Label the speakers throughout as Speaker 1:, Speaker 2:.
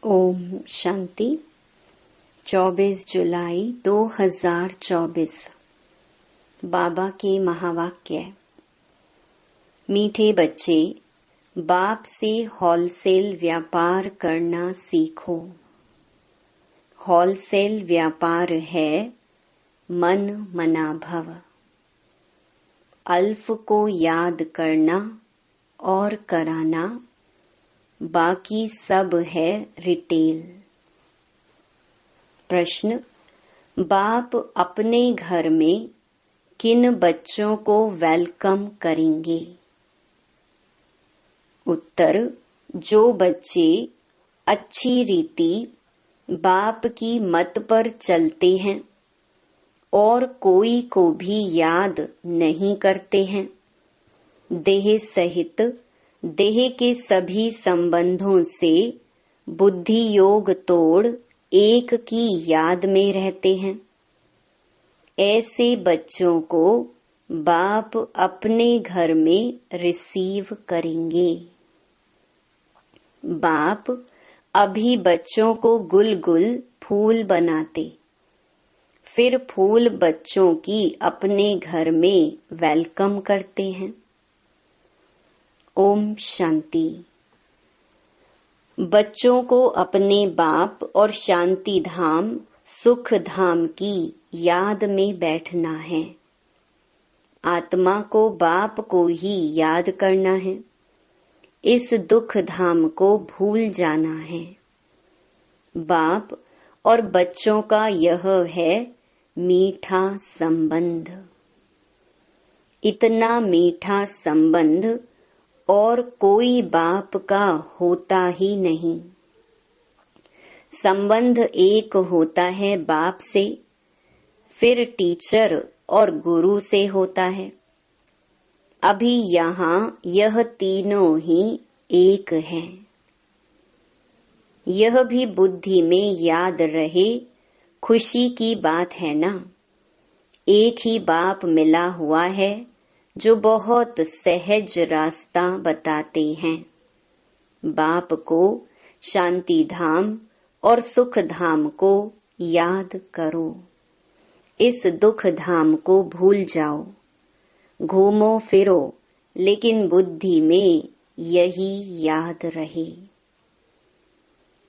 Speaker 1: ओम शांति। 24 जुलाई 2024। बाबा के महावाक्य। मीठे बच्चे, बाप से होलसेल व्यापार करना सीखो। होलसेल व्यापार है मन मना भव। अल्फ को याद करना और कराना, बाकी सब है रिटेल। प्रश्न: बाप अपने घर में किन बच्चों को वेलकम करेंगे? उत्तर: जो बच्चे अच्छी रीति बाप की मत पर चलते हैं और कोई को भी याद नहीं करते हैं, देह सहित देह के सभी संबंधों से बुद्धि योग तोड़ एक की याद में रहते हैं, ऐसे बच्चों को बाप अपने घर में रिसीव करेंगे। बाप अभी बच्चों को गुल गुल फूल बनाते, फिर फूल बच्चों की अपने घर में वेलकम करते हैं। ओम शांति। बच्चों को अपने बाप और शांति धाम सुख धाम की याद में बैठना है। आत्मा को बाप को ही याद करना है। इस दुख धाम को भूल जाना है। बाप और बच्चों का यह है मीठा संबंध। इतना मीठा संबंध और कोई बाप का होता ही नहीं। संबंध एक होता है बाप से, फिर टीचर और गुरु से होता है। अभी यहाँ यह तीनों ही एक हैं। यह भी बुद्धि में याद रहे, खुशी की बात है ना। एक ही बाप मिला हुआ है जो बहुत सहज रास्ता बताते हैं। बाप को शांति धाम और सुख धाम को याद करो। इस दुख धाम को भूल जाओ। घूमो फिरो, लेकिन बुद्धि में यही याद रहे।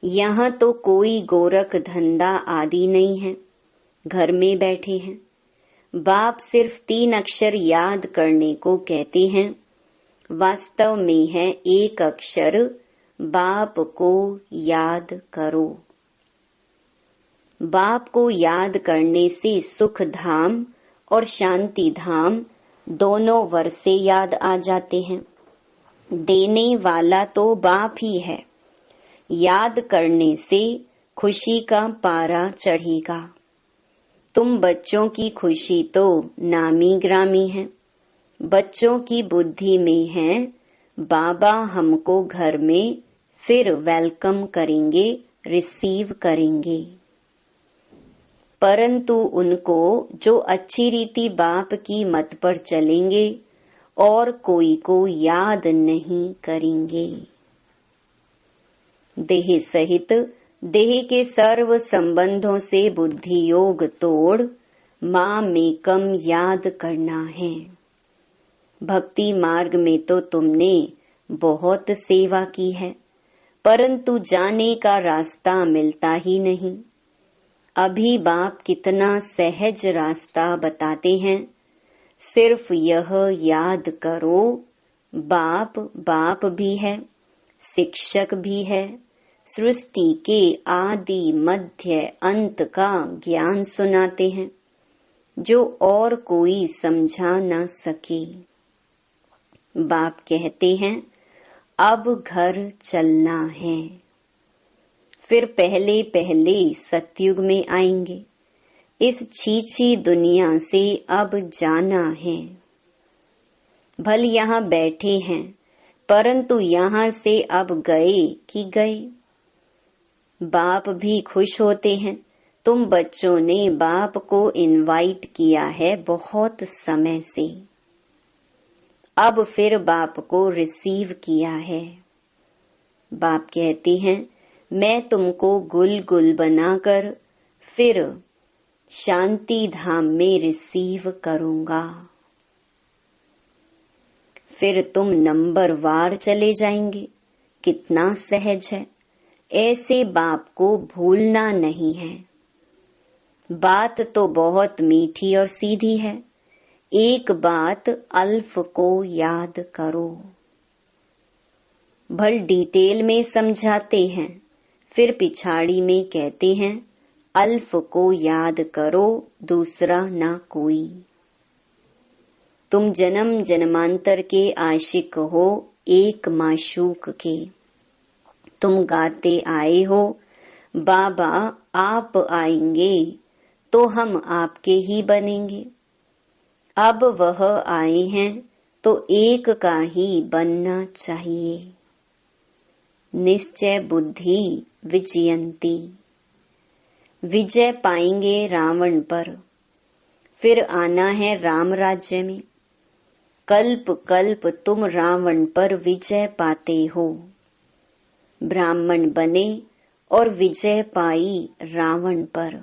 Speaker 1: यहाँ तो कोई गोरख धंधा आदि नहीं है। घर में बैठे हैं। बाप सिर्फ 3 अक्षर याद करने को कहते हैं। वास्तव में है एक अक्षर, बाप को याद करो। बाप को याद करने से सुख धाम और शांति धाम दोनों वर्षे याद आ जाते हैं। देने वाला तो बाप ही है। याद करने से खुशी का पारा चढ़ेगा। तुम बच्चों की खुशी तो नामी ग्रामी है। बच्चों की बुद्धि में है बाबा हमको घर में फिर वेलकम करेंगे, रिसीव करेंगे। परंतु उनको जो अच्छी रीति बाप की मत पर चलेंगे और कोई को याद नहीं करेंगे। देह सहित देह के सर्व संबंधों से बुद्धि योग तोड़ माँ मेकम याद करना है। भक्ति मार्ग में तो तुमने बहुत सेवा की है, परंतु जाने का रास्ता मिलता ही नहीं। अभी बाप कितना सहज रास्ता बताते हैं। सिर्फ यह याद करो, बाप बाप भी है, शिक्षक भी है। सृष्टि के आदि मध्य अंत का ज्ञान सुनाते हैं, जो और कोई समझा न सके। बाप कहते हैं अब घर चलना है। फिर पहले पहले सतयुग में आएंगे। इस छीछी दुनिया से अब जाना है। भल यहाँ बैठे हैं, परंतु यहाँ से अब गए कि गए। बाप भी खुश होते हैं। तुम बच्चों ने बाप को इनवाइट किया है बहुत समय से। अब फिर बाप को रिसीव किया है। बाप कहते हैं मैं तुमको गुल गुल बनाकर फिर शांति धाम में रिसीव करूंगा। फिर तुम नंबर वार चले जाएंगे। कितना सहज है। ऐसे बाप को भूलना नहीं है। बात तो बहुत मीठी और सीधी है। एक बात अल्फ को याद करो। भल डिटेल में समझाते हैं, फिर पिछाड़ी में कहते हैं अल्फ को याद करो, दूसरा ना कोई। तुम जन्म जन्मांतर के आशिक हो एक माशूक के। तुम गाते आए हो बाबा आप आएंगे तो हम आपके ही बनेंगे। अब वह आए हैं तो एक का ही बनना चाहिए। निश्चय बुद्धि विजयंती। विजय पाएंगे रावण पर। फिर आना है राम राज्य में। कल्प कल्प तुम रावण पर विजय पाते हो। ब्राह्मण बने और विजय पाई रावण पर।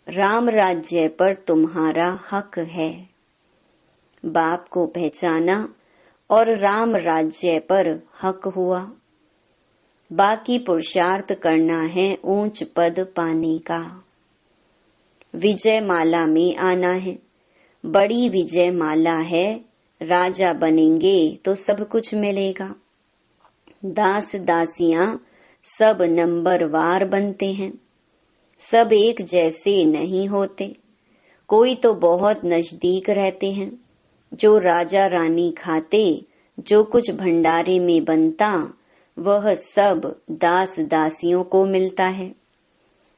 Speaker 1: राम राज्य पर तुम्हारा हक है। बाप को पहचाना और राम राज्य पर हक हुआ। बाकी पुरुषार्थ करना है ऊंच पद पाने का। विजय माला में आना है। बड़ी विजय माला है। राजा बनेंगे तो सब कुछ मिलेगा। दास दासियां सब नंबरवार बनते हैं। सब एक जैसे नहीं होते। कोई तो बहुत नजदीक रहते हैं। जो राजा रानी खाते, जो कुछ भंडारे में बनता, वह सब दास दासियों को मिलता है,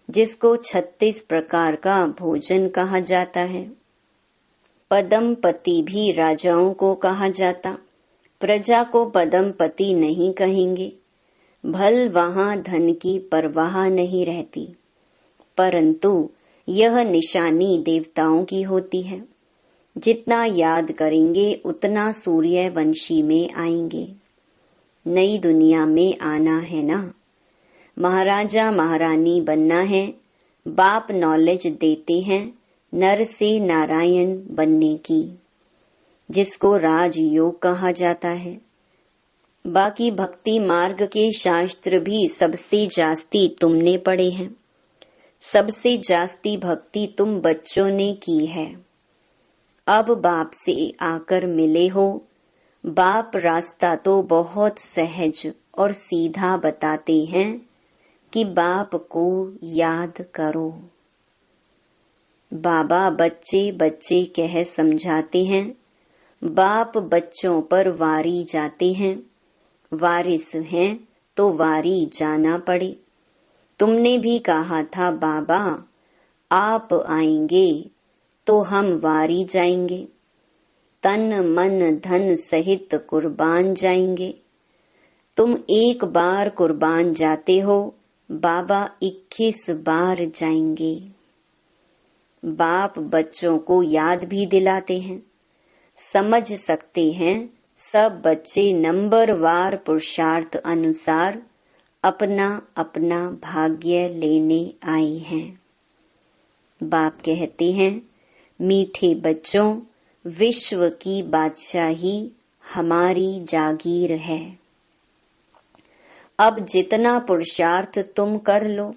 Speaker 1: जिसको 36 प्रकार का भोजन कहा जाता है। पदमपति भी राजाओं को कहा जाता। प्रजा को पदमपति नहीं कहेंगे। भल वहां धन की परवाह नहीं रहती, परंतु यह निशानी देवताओं की होती है। जितना याद करेंगे उतना सूर्यवंशी में आएंगे। नई दुनिया में आना है ना। महाराजा महारानी बनना है। बाप नॉलेज देते हैं नर से नारायण बनने की, जिसको राजयोग कहा जाता है। बाकी भक्ति मार्ग के शास्त्र भी सबसे जास्ती तुमने पढ़े हैं। सबसे जास्ती भक्ति तुम बच्चों ने की है। अब बाप से आकर मिले हो। बाप रास्ता तो बहुत सहज और सीधा बताते हैं कि बाप को याद करो। बाबा बच्चे बच्चे कह समझाते हैं। बाप बच्चों पर वारी जाते हैं। वारिस हैं तो वारी जाना पड़े। तुमने भी कहा था बाबा आप आएंगे तो हम वारी जाएंगे। तन मन धन सहित कुर्बान जाएंगे। तुम एक बार कुर्बान जाते हो, बाबा 21 बार जाएंगे। बाप बच्चों को याद भी दिलाते हैं। समझ सकते हैं सब बच्चे नंबरवार पुरुषार्थ अनुसार अपना अपना भाग्य लेने आए हैं। बाप कहते हैं मीठे बच्चों, विश्व की बादशाही हमारी जागीर है। अब जितना पुरुषार्थ तुम कर लो,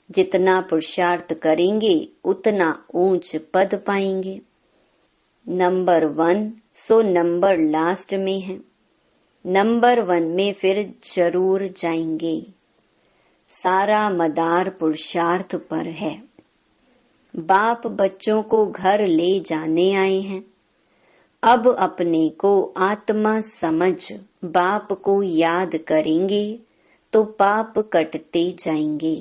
Speaker 1: जितना पुरुषार्थ करेंगे उतना ऊंच पद पाएंगे। नंबर 1 सो नंबर लास्ट में है। नंबर 1 में फिर जरूर जाएंगे। सारा मदार पुरुषार्थ पर है। बाप बच्चों को घर ले जाने आए हैं। अब अपने को आत्मा समझ बाप को याद करेंगे तो पाप कटते जाएंगे।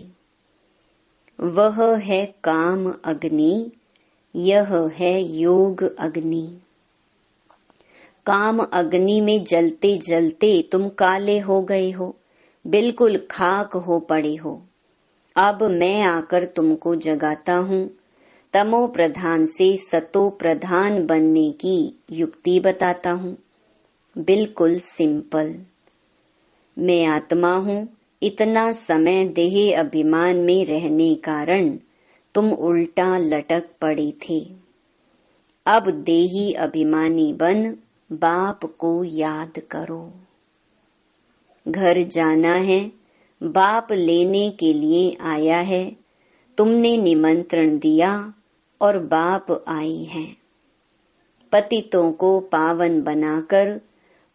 Speaker 1: वह है काम अग्नि, यह है योग अग्नि। काम अग्नि में जलते जलते तुम काले हो गए हो, बिल्कुल खाक हो पड़े हो। अब मैं आकर तुमको जगाता हूँ। तमो प्रधान से सतो प्रधान बनने की युक्ति बताता हूँ। बिल्कुल सिंपल। मैं आत्मा हूँ, इतना समय देह अभिमान में रहने कारण तुम उल्टा लटक पड़े थे। अब देही अभिमानी बन बाप को याद करो। घर जाना है, बाप लेने के लिए आया है। तुमने निमंत्रण दिया और बाप आए हैं। पतितों को पावन बनाकर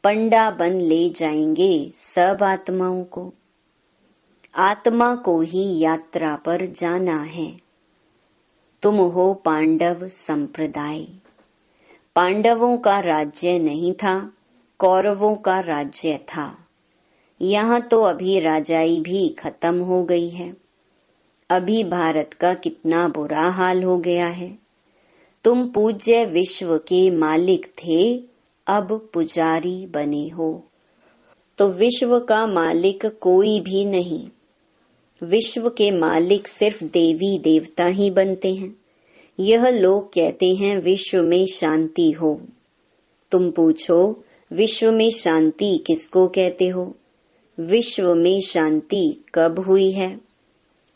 Speaker 1: पंडा बन ले जाएंगे सब आत्माओं को। आत्मा को ही यात्रा पर जाना है। तुम हो पांडव संप्रदाय। पांडवों का राज्य नहीं था, कौरवों का राज्य था। यहाँ तो अभी राजाई भी खत्म हो गई है। अभी भारत का कितना बुरा हाल हो गया है। तुम पूज्य विश्व के मालिक थे, अब पुजारी बने हो। तो विश्व का मालिक कोई भी नहीं। विश्व के मालिक सिर्फ देवी देवता ही बनते हैं। यह लोग कहते हैं विश्व में शांति हो। तुम पूछो विश्व में शांति किसको कहते हो? विश्व में शांति कब हुई है?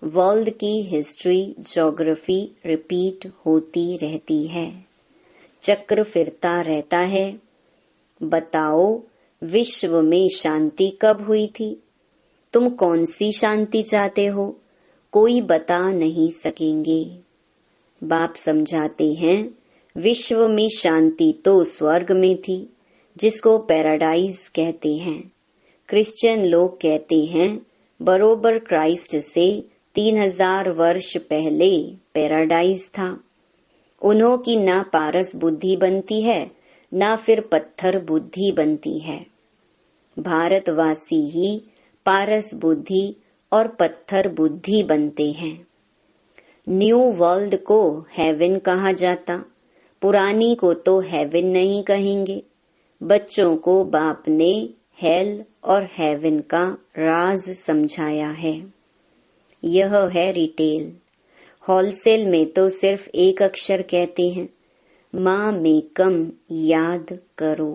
Speaker 1: वर्ल्ड की हिस्ट्री, ज्योग्राफी रिपीट होती रहती है, चक्र फिरता रहता है। बताओ विश्व में शांति कब हुई थी? तुम कौन सी शांति चाहते हो? कोई बता नहीं सकेंगे। बाप समझाते हैं विश्व में शांति तो स्वर्ग में थी, जिसको पैराडाइज कहते हैं। क्रिश्चियन लोग कहते हैं बरोबर क्राइस्ट से 3000 वर्ष पहले पैराडाइज था। उन्हों की ना पारस बुद्धि बनती है, ना फिर पत्थर बुद्धि बनती है। भारतवासी ही पारस बुद्धि और पत्थर बुद्धि बनते हैं। न्यू वर्ल्ड को हेवन कहा जाता, पुरानी को तो हेवन नहीं कहेंगे। बच्चों को बाप ने हेल और हेवन का राज समझाया है। यह है रिटेल। होलसेल में तो सिर्फ एक अक्षर कहते हैं, माँ मेकम याद करो।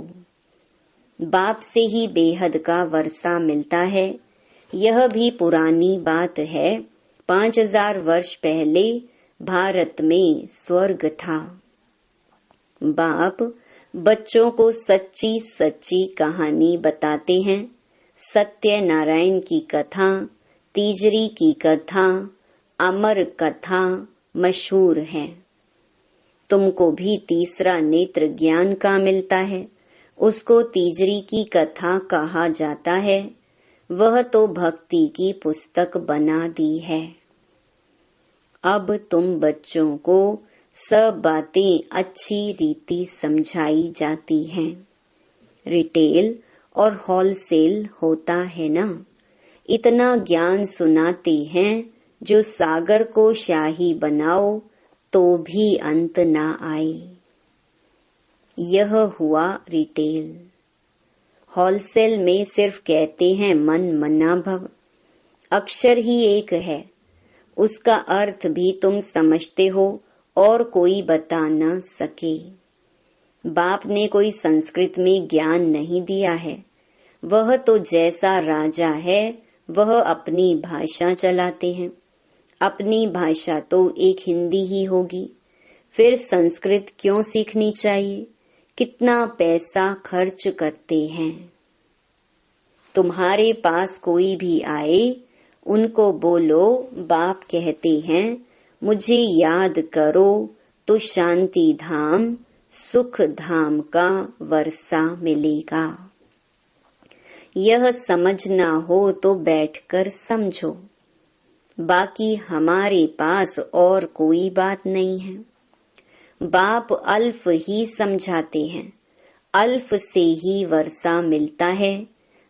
Speaker 1: बाप से ही बेहद का वर्षा मिलता है। यह भी पुरानी बात है। 5000 वर्ष पहले भारत में स्वर्ग था। बाप बच्चों को सच्ची सच्ची कहानी बताते हैं। सत्यनारायण की कथा, तीजरी की कथा, अमर कथा मशहूर है। तुमको भी तीसरा नेत्र ज्ञान का मिलता है, उसको तीजरी की कथा कहा जाता है। वह तो भक्ति की पुस्तक बना दी है। अब तुम बच्चों को सब बातें अच्छी रीति समझाई जाती हैं। रिटेल और होलसेल होता है ना। इतना ज्ञान सुनाते हैं जो सागर को शाही बनाओ तो भी अंत ना आए। यह हुआ रिटेल। होलसेल में सिर्फ कहते हैं मन मना भव। अक्षर ही एक है, उसका अर्थ भी तुम समझते हो और कोई बता न सके। बाप ने कोई संस्कृत में ज्ञान नहीं दिया है। वह तो जैसा राजा है वह अपनी भाषा चलाते हैं। अपनी भाषा तो एक हिंदी ही होगी, फिर संस्कृत क्यों सीखनी चाहिए? कितना पैसा खर्च करते हैं। तुम्हारे पास कोई भी आए, उनको बोलो बाप कहते हैं मुझे याद करो तो शांति धाम सुख धाम का वर्षा मिलेगा। यह समझना हो तो बैठकर समझो। बाकी हमारे पास और कोई बात नहीं है। बाप अल्फ ही समझाते हैं। अल्फ से ही वर्षा मिलता है।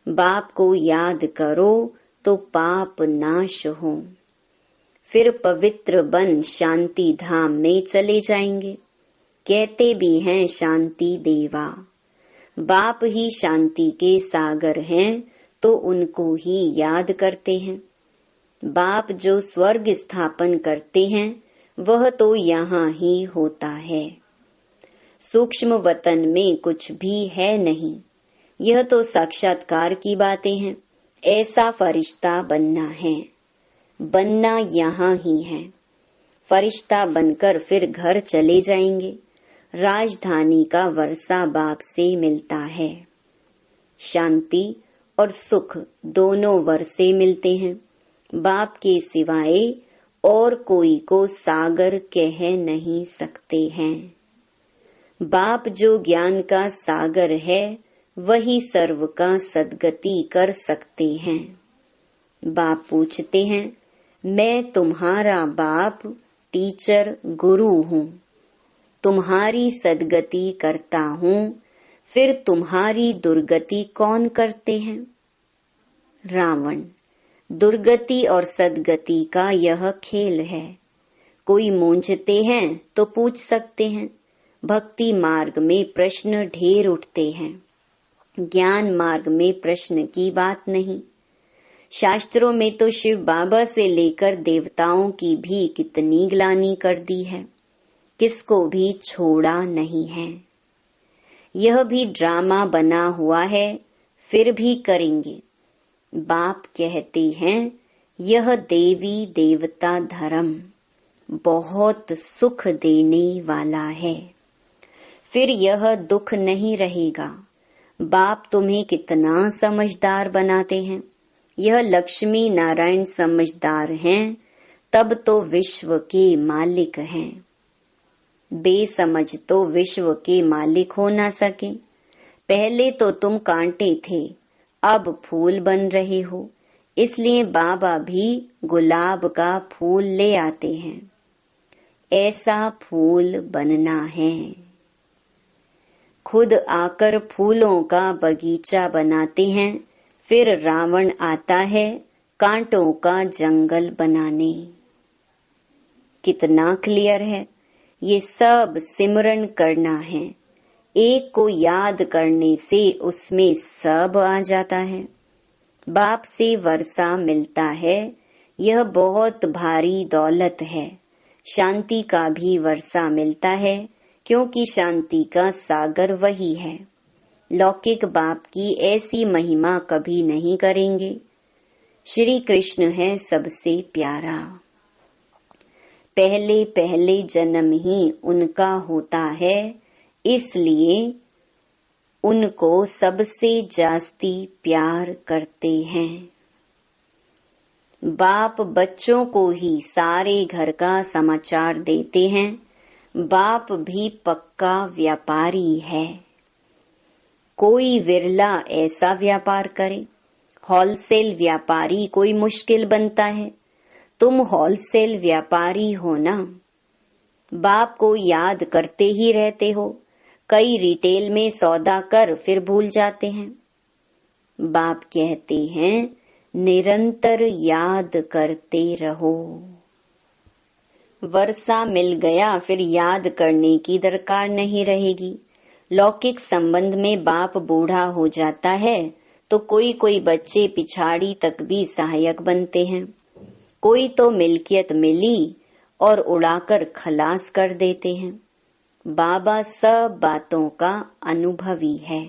Speaker 1: बाप को याद करो तो पाप नाश हो। फिर पवित्र बन शांति धाम में चले जाएंगे। कहते भी हैं शांति देवा। बाप ही शांति के सागर हैं तो उनको ही याद करते हैं। बाप जो स्वर्ग स्थापन करते हैं वह तो यहाँ ही होता है। सूक्ष्म वतन में कुछ भी है नहीं। यह तो साक्षात्कार की बातें हैं। ऐसा फरिश्ता बनना है, बनना यहाँ ही है। फरिश्ता बनकर फिर घर चले जाएंगे। राजधानी का वर्षा बाप से मिलता है। शांति और सुख दोनों वर्षे मिलते हैं। बाप के सिवाय और कोई को सागर कह नहीं सकते हैं। बाप जो ज्ञान का सागर है, वही सर्व का सद्गति कर सकते हैं। बाप पूछते हैं, मैं तुम्हारा बाप, टीचर, गुरु हूँ। तुम्हारी सद्गति करता हूँ, फिर तुम्हारी दुर्गति कौन करते हैं? रावण, दुर्गति और सद्गति का यह खेल है। कोई मूंझते हैं तो पूछ सकते हैं। भक्ति मार्ग में प्रश्न ढेर उठते हैं, ज्ञान मार्ग में प्रश्न की बात नहीं। शास्त्रों में तो शिव बाबा से लेकर देवताओं की भी कितनी ग्लानि कर दी है, किसको भी छोड़ा नहीं है। यह भी ड्रामा बना हुआ है, फिर भी करेंगे। बाप कहते हैं, यह देवी देवता धर्म बहुत सुख देने वाला है, फिर यह दुख नहीं रहेगा। बाप तुम्हें कितना समझदार बनाते हैं। यह लक्ष्मी नारायण समझदार हैं, तब तो विश्व के मालिक हैं। बेसमझ तो विश्व के मालिक हो ना सके। पहले तो तुम कांटे थे, अब फूल बन रहे हो। इसलिए बाबा भी गुलाब का फूल ले आते हैं। ऐसा फूल बनना है। खुद आकर फूलों का बगीचा बनाते हैं, फिर रावण आता है कांटों का जंगल बनाने। कितना क्लियर है। ये सब सिमरन करना है। एक को याद करने से उसमें सब आ जाता है। बाप से वर्षा मिलता है, यह बहुत भारी दौलत है। शांति का भी वर्षा मिलता है, क्योंकि शांति का सागर वही है। लौकिक बाप की ऐसी महिमा कभी नहीं करेंगे। श्री कृष्ण है सबसे प्यारा। पहले पहले जन्म ही उनका होता है, इसलिए उनको सबसे जास्ती प्यार करते हैं। बाप बच्चों को ही सारे घर का समाचार देते हैं। बाप भी पक्का व्यापारी है। कोई विरला ऐसा व्यापार करे। होलसेल व्यापारी कोई मुश्किल बनता है। तुम होलसेल व्यापारी हो ना। बाप को याद करते ही रहते हो। कई रिटेल में सौदा कर फिर भूल जाते हैं। बाप कहते हैं, निरंतर याद करते रहो। वर्षा मिल गया, फिर याद करने की दरकार नहीं रहेगी। लौकिक संबंध में बाप बूढ़ा हो जाता है तो कोई कोई बच्चे पिछाड़ी तक भी सहायक बनते हैं। कोई तो मिल्कियत मिली और उड़ाकर खलास कर देते हैं। बाबा सब बातों का अनुभवी है।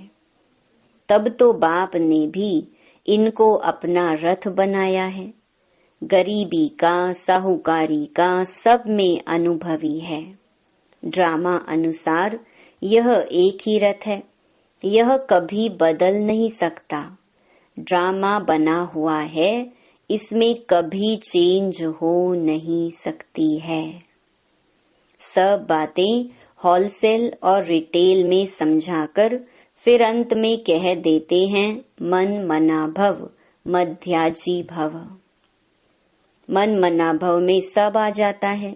Speaker 1: तब तो बाप ने भी इनको अपना रथ बनाया है। गरीबी का, साहूकारी का सब में अनुभवी है। ड्रामा अनुसार यह एक ही रथ है। यह कभी बदल नहीं सकता। ड्रामा बना हुआ है, इसमें कभी चेंज हो नहीं सकती है। सब बातें होलसेल और रिटेल में समझाकर फिर अंत में कह देते हैं, मन मना भव मध्याजी भव। मन मना भव में सब आ जाता है।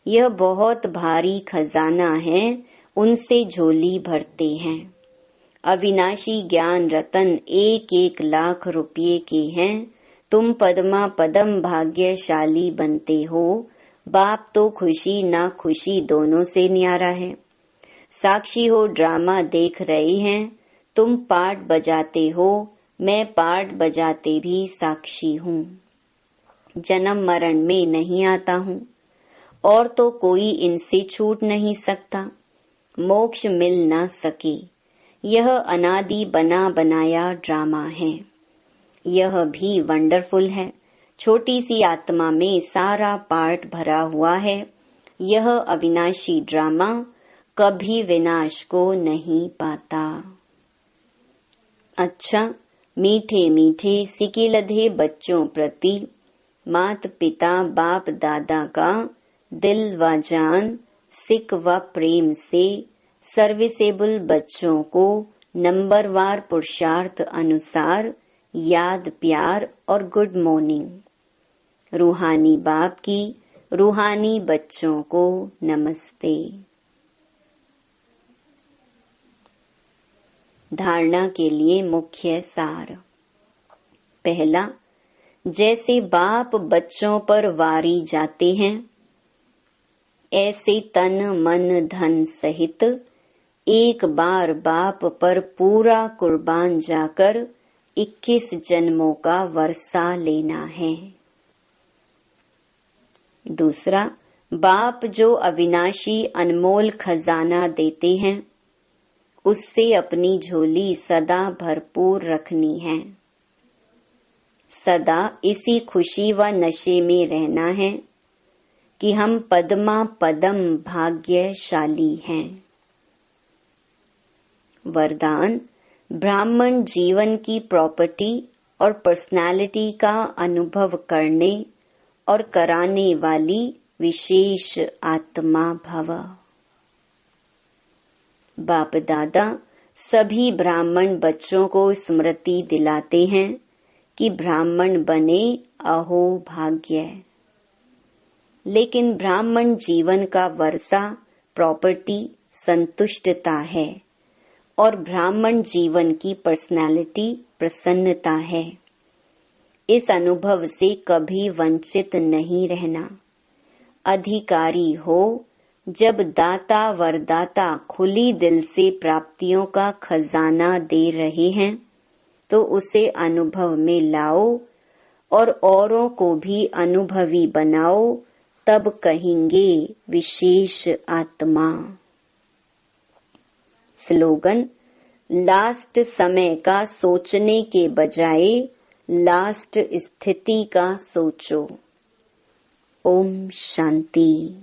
Speaker 1: यह बहुत भारी खजाना है, उनसे झोली भरते हैं। अविनाशी ज्ञान रतन 1-1 लाख रुपये के हैं। तुम पद्मा पदम भाग्यशाली बनते हो। बाप तो खुशी ना खुशी दोनों से न्यारा है। साक्षी हो, ड्रामा देख रहे हैं। तुम पार्ट बजाते हो, मैं पार्ट बजाते भी साक्षी हूँ। जन्म मरण में नहीं आता हूँ, और तो कोई इनसे छूट नहीं सकता। मोक्ष मिल ना सके। यह अनादि बना बनाया ड्रामा है। यह भी वंडरफुल है। छोटी सी आत्मा में सारा पार्ट भरा हुआ है। यह अविनाशी ड्रामा कभी विनाश को नहीं पाता। अच्छा, मीठे मीठे सिकिलधे बच्चों प्रति मात पिता बाप दादा का दिल व जान सिक व प्रेम से सर्विसेबल बच्चों को नंबरवार पुरुषार्थ अनुसार याद प्यार और गुड मॉर्निंग। रूहानी बाप की रूहानी बच्चों को नमस्ते। धारणा के लिए मुख्य सार। पहला, जैसे बाप बच्चों पर वारी जाते हैं, ऐसे तन मन धन सहित एक बार बाप पर पूरा कुर्बान जाकर 21 जन्मों का वर्षा लेना है। दूसरा, बाप जो अविनाशी अनमोल खजाना देते हैं, उससे अपनी झोली सदा भरपूर रखनी है। सदा इसी खुशी व नशे में रहना है कि हम पद्मा पदम भाग्यशाली हैं। वरदान, ब्राह्मण जीवन की प्रॉपर्टी और पर्सनालिटी का अनुभव करने और कराने वाली विशेष आत्मा भव। बाप दादा सभी ब्राह्मण बच्चों को स्मृति दिलाते हैं कि ब्राह्मण बने अहो भाग्य। लेकिन ब्राह्मण जीवन का वर्षा प्रॉपर्टी संतुष्टता है और ब्राह्मण जीवन की पर्सनालिटी प्रसन्नता है। इस अनुभव से कभी वंचित नहीं रहना। अधिकारी हो जब दाता वरदाता खुली दिल से प्राप्तियों का खजाना दे रहे हैं, तो उसे अनुभव में लाओ और औरों को भी अनुभवी बनाओ, तब कहेंगे विशेष आत्मा। स्लोगन, लास्ट समय का सोचने के बजाय लास्ट स्थिति का सोचो। ओम शांति।